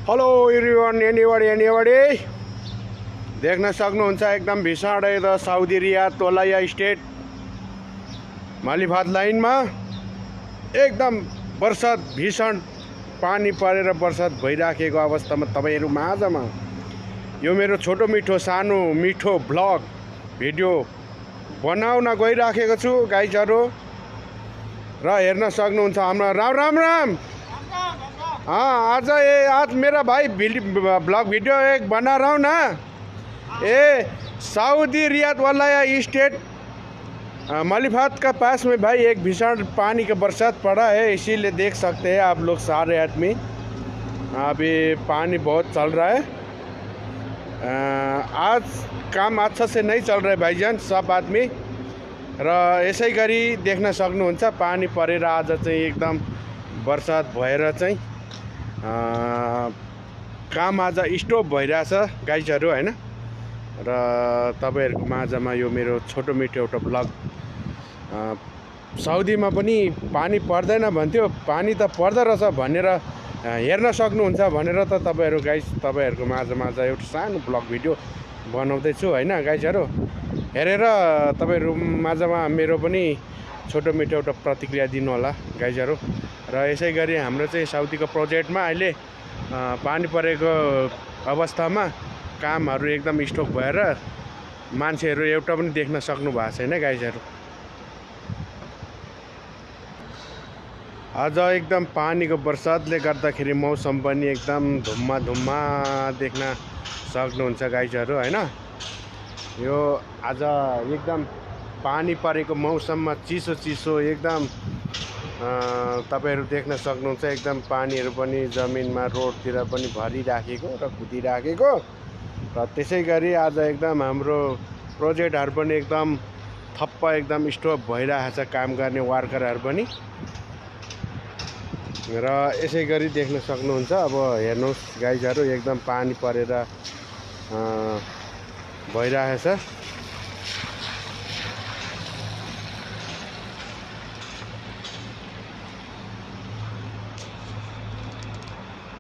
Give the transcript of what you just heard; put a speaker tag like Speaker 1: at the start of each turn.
Speaker 1: Hello everyone anybody देख्न सक्नुहुन्छ एकदम भीषण र साउदी रियाद तोलाया स्टेट मालिभात लाइनमा एकदम बर्सात भीषण पानी परेर बर्सात भइराखेको अवस्थामा तपाईहरु माझमा यो मेरो छोटो मिठो सानो मिठो ब्लग भिडियो बनाउन गइराखेको छु गाइजहरु र हेर्न सक्नुहुन्छ हाम्रो राम राम हाँ आज मेरा भाई ब्लॉग वीडियो एक बना रहा हूँ ना। ये सऊदी रियाद वाला स्टेट मालिभात का पास में भाई एक भीषण पानी का बरसात पड़ा है, इसीलिए देख सकते हैं आप लोग सारे आदमी। अभी पानी बहुत चल रहा है। आज काम अच्छा से नहीं चल रहा है भाईजान सब आदमी र यसै गरी देख्न सक्नुहुन्छ पानी परेर आज चाहिँ एकदम बरसात भएर चाहिँ काम आज स्टप भइरहेछ गाइजहरु हैन र तपाईहरुको माझमा यो मेरो छोटो मिठो एउटा ब्लग। साउदीमा पनि पानी पर्दैन भन्थ्यो, पानी त पर्दो रहेछ भनेर हेर्न सक्नुहुन्छ भनेर त तपाईहरु गाइज तपाईहरुको माझमा एउटा सानो ब्लग भिडियो बनाउँदै छु हैन गाइजहरु। हेरेर तपाईहरु माझमा मेरो पनि छोटो मिठो एउटा प्रतिक्रिया दिनु होला गाइजहरु। र यसै गरी हाम्रो चाहिँ साउदीको प्रोजेक्टमा अहिले पानी परेको अवस्थामा कामहरु एकदम स्टप भएर मान्छेहरु एउटा पनि देख्न सक्नु भएको छैन गाइजहरु। आज एकदम पानीको बरसातले गर्दाखेरि मौसम पनि एकदम धुम्मा देख्न सक्नुहुन्छ गाइजहरु हैन। यो आज एकदम पानी परेको मौसममा चिसो एकदम तपाईहरु देख्न सक्नुहुन्छ एकदम पानीहरु पनि जमिनमा रोडतिर पनि भरिराखेको र कुदिराखेको र त्यसै गरी आज एकदम हाम्रो प्रोजेक्टहरु पनि एकदम थप्प एकदम स्टप भइरहेछ काम गर्ने वर्करहरु पनि र यसै गरी देख्न सक्नुहुन्छ। अब हेर्नुस् गाइजहरु एकदम पानी परेर भइरहेछ